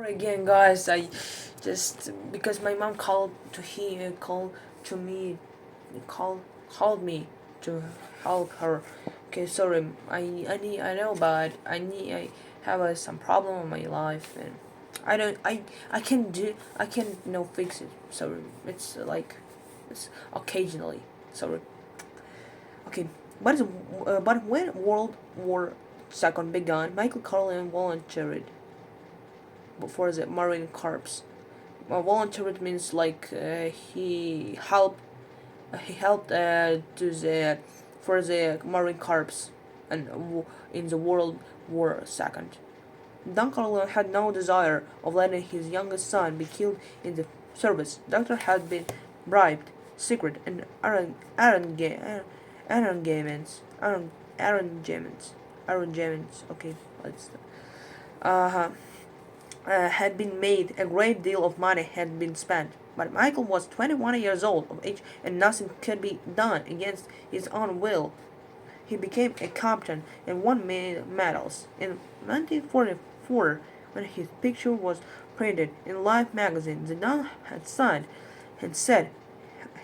Again, guys. I just because my mom called to me, call called me to help her. Okay, sorry. I know, but I have some problem in my life, and I don't I can fix it. Sorry, it's it's occasionally. Sorry. Okay, but when World War II began, Michael Carlin volunteered for the Marine Corps. Volunteered means he helped to the for the Marine Corps and in the World War II. Don Carlin had no desire of letting his youngest son be killed in the service. Doctor had been bribed, secret and arrangements, arrangements. Okay, let's. Uh, had been made, a great deal of money had been spent. But Michael was 21 years old of age and nothing could be done against his own will. He became a captain and won many medals. In 1944, when his picture was printed in Life magazine, the Don had signed and said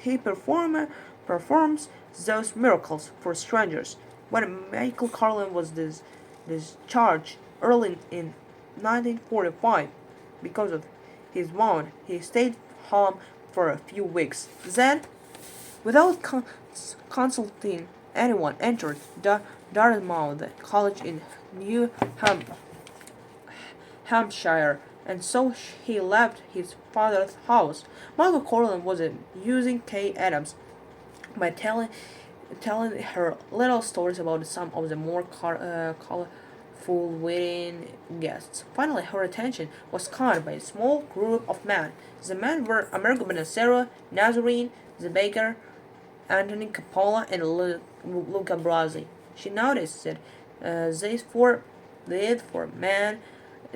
he performs those miracles for strangers. When Michael Carlin was discharged early in 1945 because of his wound, he stayed home for a few weeks. Then, without consulting anyone, entered Dartmouth College in New Hampshire, and so he left his father's house. Michael Corlin was using Kay Adams by telling her little stories about some of the more colorful witty guests. Finally, her attention was caught by a small group of men. The men were Amerigo Benacero, Nazarene, the baker, Anthony Capola, and Luca Brasi. She noticed that these four men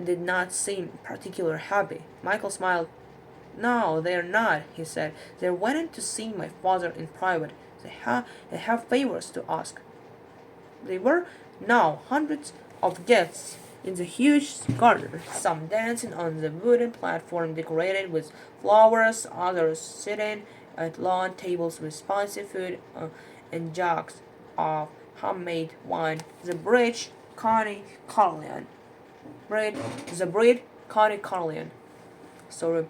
did not seem particularly happy. Michael smiled. "No, they're not," he said. "They're waiting to see my father in private. They have favors to ask." There were now hundreds of guests in the huge garden, some dancing on the wooden platform decorated with flowers, others sitting at lawn tables with spicy food and jugs of homemade wine. The breed Connie Carlian, sorry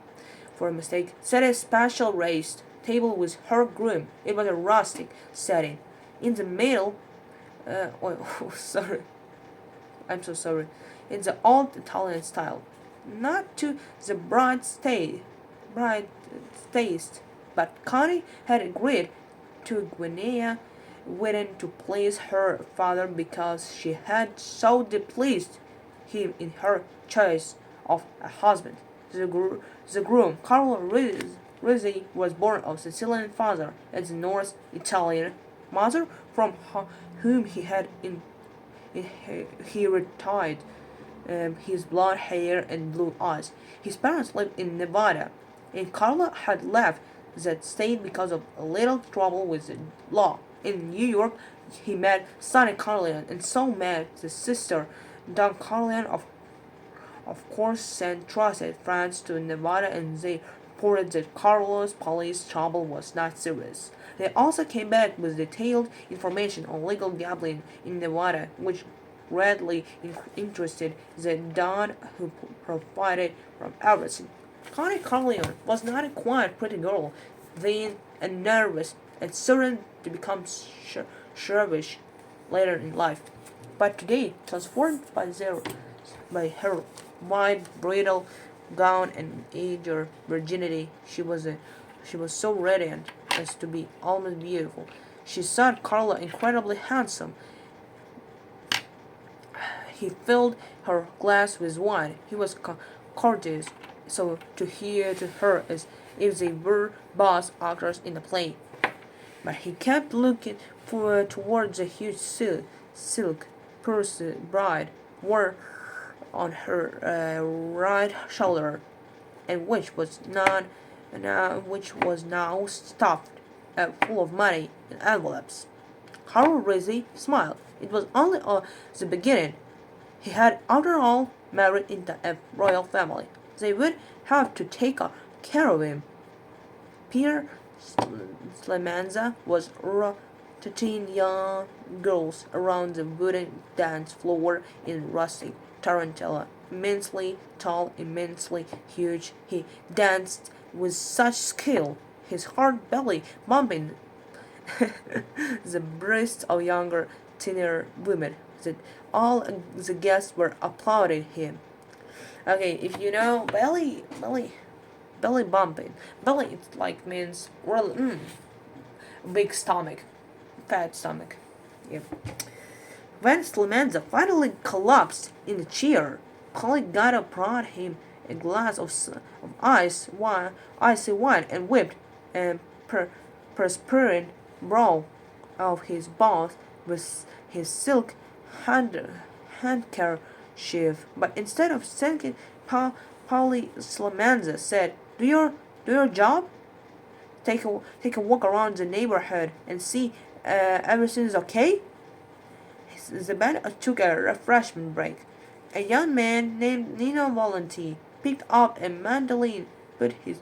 for a mistake, set a special raised table with her groom. It was a rustic setting. In the middle, sorry, I'm so sorry. In the old Italian style, not to the bride taste, but Connie had agreed to Guinea waiting to please her father because she had so displeased him in her choice of a husband. The groom, Carlo Rizzi, was born of Sicilian father and the North Italian mother, from whom he had inherited his blonde hair and blue eyes. His parents lived in Nevada, and Carlo had left that state because of a little trouble with the law. In New York, he met Sonny Carlian, and so met the sister, Don Carlian. Of course, sent trusted friends to Nevada, and they reported that Carlos' police trouble was not serious. They also came back with detailed information on legal gambling in Nevada, which greatly interested the Don, who profited from everything. Connie Carlion was not a quiet, pretty girl, vain and nervous, and certain to become selfish later in life. But today, transformed by her white bridal gown and eager virginity, she was so radiant as to be almost beautiful. She thought Carla incredibly handsome. He filled her glass with wine. He was courteous, so to hear to her as if they were boss actors in a play. But he kept looking towards the huge silk purse the bride wore on her right shoulder, and which was now stuffed full of money in envelopes. Harold Rizzi smiled. It was only the beginning. He had, after all, married into a royal family. They would have to take care of him. Pierre Slemanza was rotating young girls around the wooden dance floor in rustic tarantella. Immensely tall, immensely huge, he danced with such skill, his hard belly bumping the breasts of younger, thinner women, that all the guests were applauding him. Okay, if you know belly bumping, belly it like means really big stomach, fat stomach. Yep. When Slemanza finally collapsed in the chair, Polly Gato brought him a glass of icy wine, and wiped a perspiring brow of his mouth with his silk handkerchief. But instead of thanking Polly, Slemanza said, Do your job? Take a walk around the neighborhood and see everything's okay?" The band took a refreshment break. A young man named Nino Valenti picked up a mandolin, put his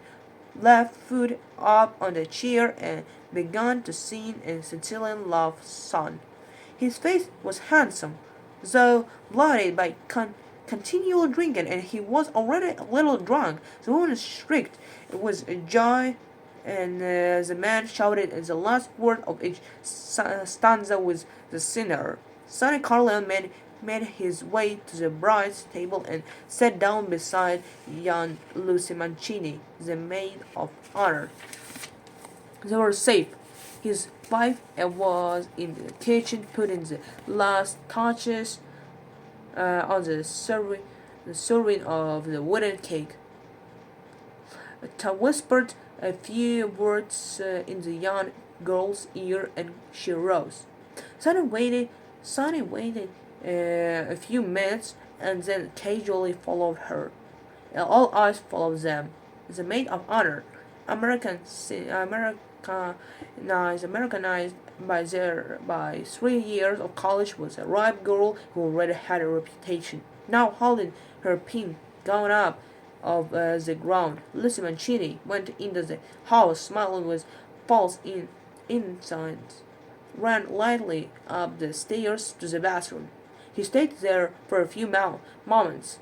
left foot up on the chair, and began to sing a Sicilian love song. His face was handsome, though bloated by continual drinking, and he was already a little drunk. The woman shrieked with joy, and the man shouted the last word of each stanza with the singer. Sonny Carlyle made his way to the bride's table and sat down beside young Lucy Mancini, the maid of honor. They were safe. His wife was in the kitchen putting the last touches on the serving of the wooden cake. Ta whispered a few words in the young girl's ear, and she rose. Sonny waited a few minutes, and then casually followed her. All eyes followed them. The maid of honor, Americanized by 3 years of college, was a ripe girl who already had a reputation. Now holding her pink gown up of the ground, Lucy Mancini went into the house, smiling with false innocence, ran lightly up the stairs to the bathroom. He stayed there for a few moments.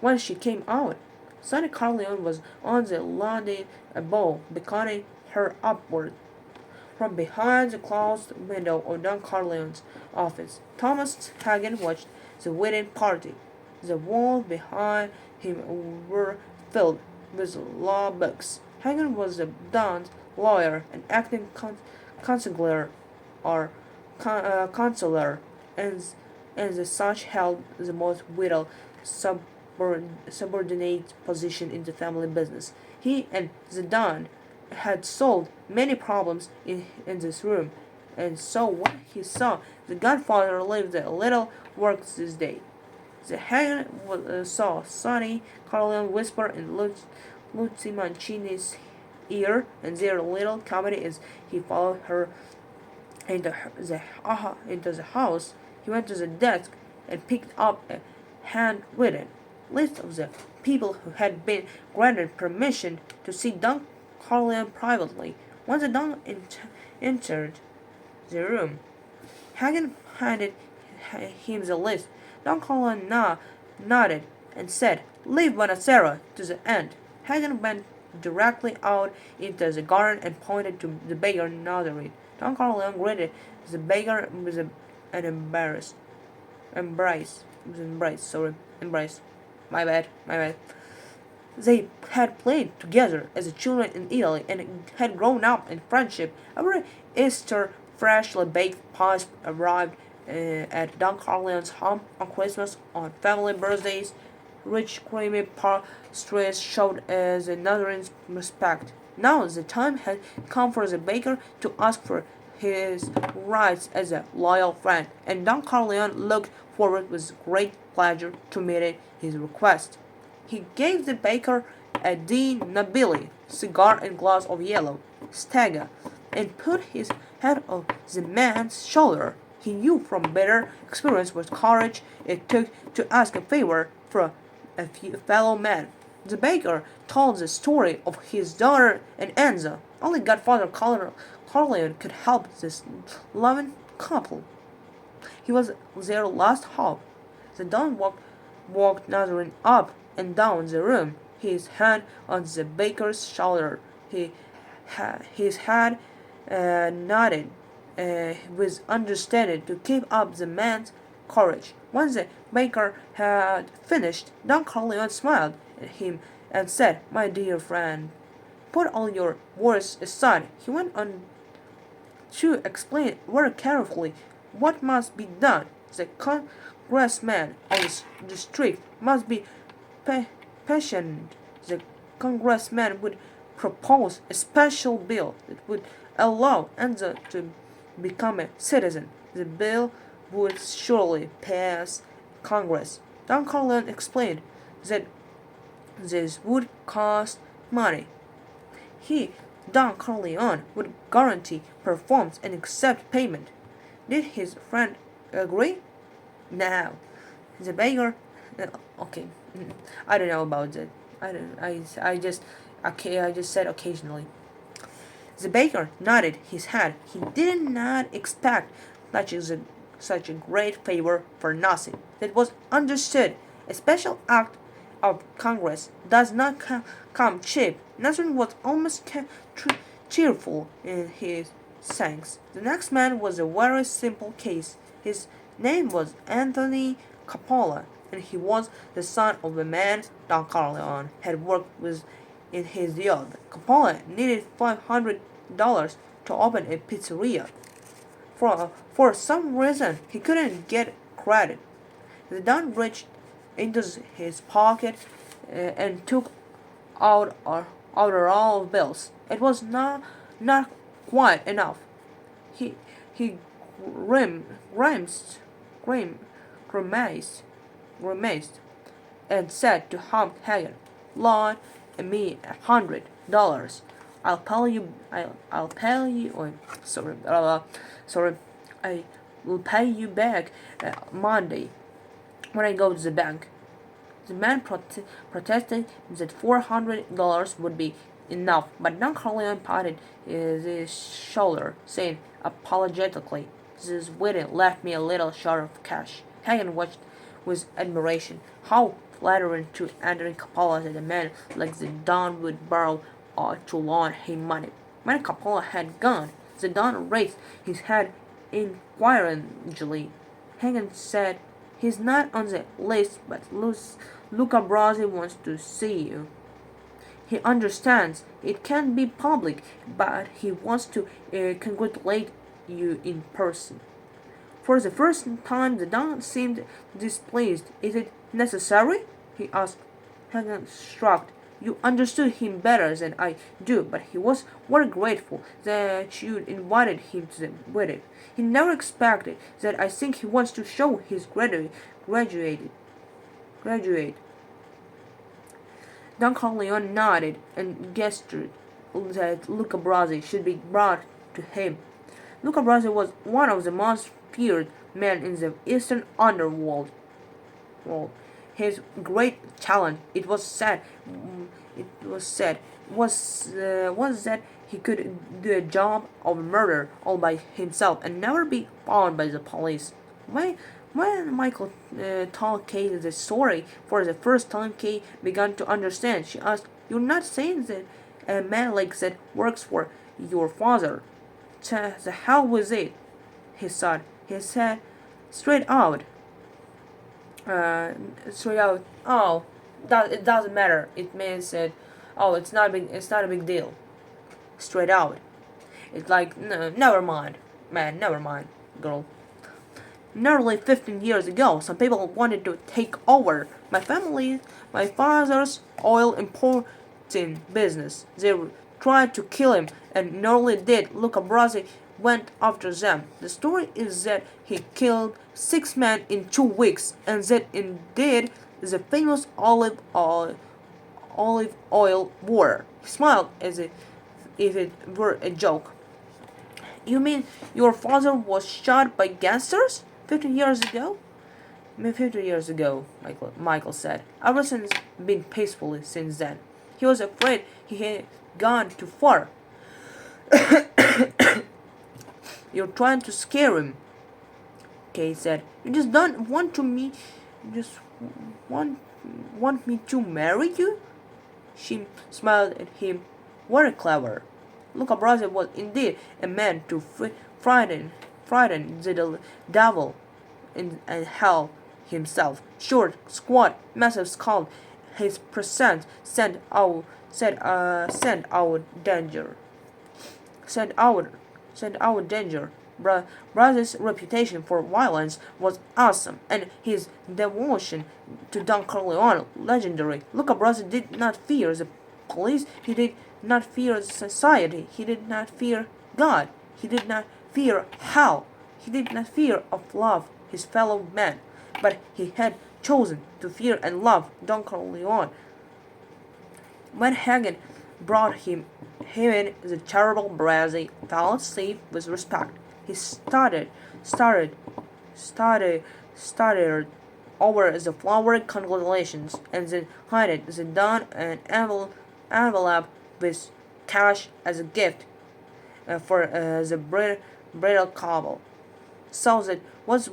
When she came out, Sonny Carleon was on the landing above, beckoning her upward. From behind the closed window of Don Carleon's office, Thomas Hagen watched the wedding party. The walls behind him were filled with law books. Hagen was a Don's lawyer and acting consular or consular, and as such held the most vital subordinate position in the family business. He and the Don had solved many problems in this room, and so when he saw the Godfather leave the little work this day, the Hagen saw Sonny Carleon whisper in Lucy Mancini's ear, and their little comedy as he followed her into the house. He went to the desk and picked up a handwritten list of the people who had been granted permission to see Don Carleon privately. When the Don entered the room, Hagen handed him the list. Don Carleon nodded and said, "Leave Bonacera to the end." Hagen went directly out into the garden and pointed to the baker nodding. Don Carleon greeted the baker with an embrace. My bad. They had played together as children in Italy and had grown up in friendship. Every Easter, freshly baked pies arrived at Don Carleon's home on Christmas, on family birthdays. Rich, creamy pastries showed the Northern's respect. Now the time had come for the baker to ask for his rights as a loyal friend, and Don Carleon looked forward with great pleasure to meeting his request. He gave the baker a Di Nobili cigar and glass of yellow Stagga, and put his head on the man's shoulder. He knew from bitter experience what courage it took to ask a favor from a fellow man. The baker told the story of his daughter and Enzo. Only Godfather Corleone could help this loving couple. He was their last hope. The Don walked Nazarene up and down the room, his hand on the baker's shoulder. His head nodded with understanding to keep up the man's courage. When the baker had finished, Don Corleone smiled at him and said, "My dear friend, put all your worries aside." He went on to explain very carefully what must be done. The congressman of the district must be patient. The congressman would propose a special bill that would allow Enzo to become a citizen. The bill would surely pass Congress. Don Corleone explained that this would cost money. Don Corleone, would guarantee performance and accept payment. Did his friend agree? No. The baker, okay, I don't know about that. I just said occasionally. The baker nodded his head. He did not expect such a great favor for nothing. That was understood. A special act of Congress does not come cheap. Nazarene was almost cheerful in his thanks. The next man was a very simple case. His name was Anthony Coppola, and he was the son of a man Don Corleone had worked with in his youth. Coppola needed $500 to open a pizzeria. For some reason, he couldn't get credit. The Don reached into his pocket and took out a roll of bills. It was not quite enough. He grimaced and said to Hump Hagen, "Loan me $100. I'll pay you. I will pay you back Monday when I go to the bank." The man protested that $400 would be enough, but Don Corleone patted his shoulder, saying apologetically, "This wedding left me a little short of cash." Hagen watched with admiration. How flattering to Anthony Coppola that a man like the Don would borrow to loan him money. When Coppola had gone, the Don raised his head inquiringly. Hagen said, "He's not on the list, but Luca Brasi wants to see you. He understands it can't be public, but he wants to congratulate you in person." For the first time, the Don seemed displeased. "Is it necessary?" he asked. Hagen shrugged. "You understood him better than I do, but he was very grateful that you invited him to the wedding. He never expected that. I think he wants to show his graduate. Don Corleone nodded and gestured that Luca Brasi should be brought to him. Luca Brasi was one of the most feared men in the Eastern underworld. His great talent, it was said, was that he could do a job of murder all by himself and never be found by the police. When Michael told Kay the story for the first time, Kay began to understand. She asked, "You're not saying that a man like that works for your father?" "To the hell with it," he said. He said, straight out. "Oh, it doesn't matter. It means that, oh, it's not a big deal." Straight out. It's like, no, never mind, man, never mind, girl. Nearly 15 years ago, some people wanted to take over my father's oil importing business. They tried to kill him and nearly did. Luca Brasi went after them. The story is that he killed 6 men in 2 weeks, and that indeed is the famous olive oil war. He smiled as if it were a joke. "You mean your father was shot by gangsters 15 years ago?" 50 years ago, Michael said. Everything's been peaceful since then. He was afraid he had gone too far. You're trying to scare him, Kay said. You just don't want to me, just want me to marry you? She smiled at him. Very clever. Luca Brasi was indeed a man to frighten the devil and hell himself. Short, squat, massive skull. His presence sent out danger. Sent out danger. Brasi's reputation for violence was awesome, and his devotion to Don Corleone legendary. Luca Brasi did not fear the police. He did not fear society. He did not fear God. He did not fear hell. He did not fear of love his fellow man. But he had chosen to fear and love Don Corleone. When Hagen brought him in, the terrible Brasi felt safe with respect. He started over the flowery congratulations, and then handed the Don an envelope with cash as a gift for the bridal couple. So that was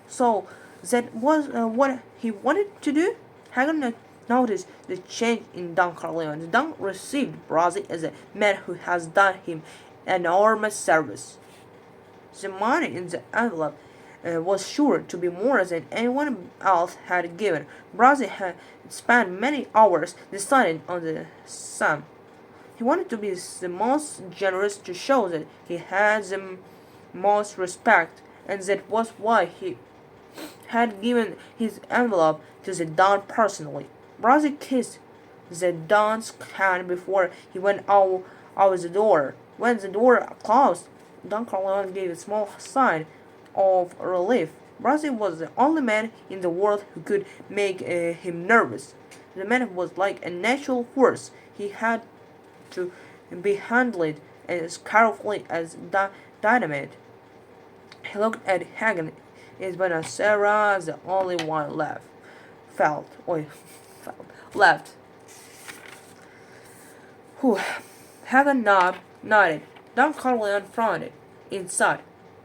what he wanted to do. Hagen noticed the change in Don Corleone. Don received Brasi as a man who has done him enormous service. The money in the envelope was sure to be more than anyone else had given. Brasi had spent many hours deciding on the sum. He wanted to be the most generous to show that he had the most respect, and that was why he had given his envelope to the Don personally. Brasi kissed the Don's hand before he went out the door. When the door closed, Don Corleone gave a small sign of relief. Brasi was the only man in the world who could make him nervous. The man was like a natural force. He had to be handled as carefully as dynamite. He looked at Hagen. Is but Sarah the only one left. Left. Hagen nodded. Don Corleone frowned inside,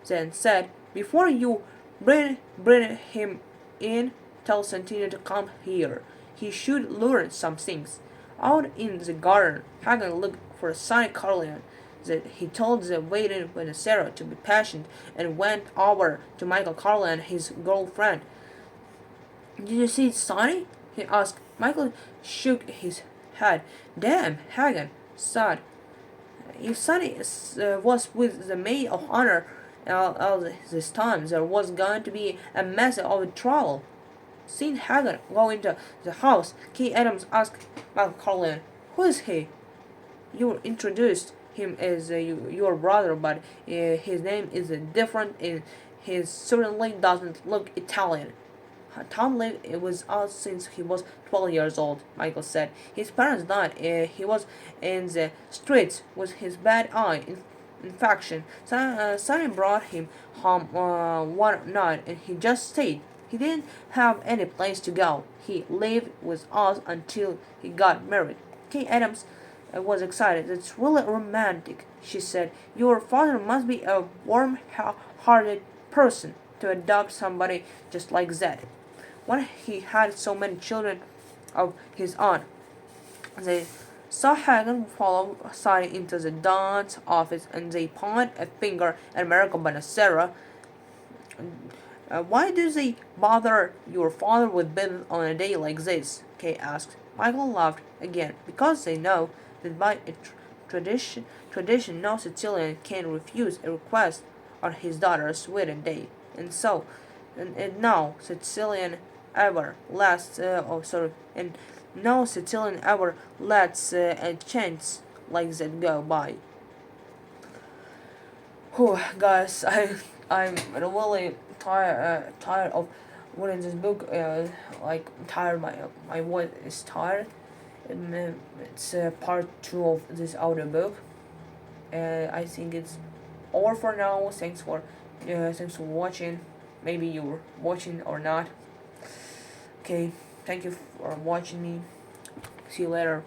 then said, "Before you bring him in, tell Santino to come here. He should learn some things." Out in the garden, Hagen looked for Sonny Corleone. That he told the waiter Sarah to be patient and went over to Michael Corleone, his girlfriend. "Did you see Sonny?" he asked. Michael shook his head. "Damn, Hagen," sighed. "If Sonny was with the maid of honor all this time, there was going to be a mess of trouble." Seeing Hagen go into the house, Kay Adams asked Michael Corleone, "Who is he?" "You introduced him as your brother, but his name is different, and he certainly doesn't look Italian." "Tom lived with us since he was 12 years old," Michael said. "His parents died. He was in the streets with his bad eye infection. Sonny brought him home one night, and he just stayed. He didn't have any place to go. He lived with us until he got married." Kay Adams was excited. "That's really romantic," she said. "Your father must be a warm-hearted person to adopt somebody just like that. When he had so many children of his own." They saw Hagen follow Sonny into the Don's office, and they pointed a finger at Americo Bonacera. "Why do they bother your father with business on a day like this?" Kay asked. Michael laughed again. "Because they know that by a tradition no Sicilian can refuse a request on his daughter's wedding day, and no Sicilian ever lets a chance like that go by." Guys, I'm really tired of reading this book. Tired. My voice is tired. It's part 2 of this audiobook. I think it's over for now. Thanks for watching. Maybe you're watching or not. Okay, thank you for watching me. See you later.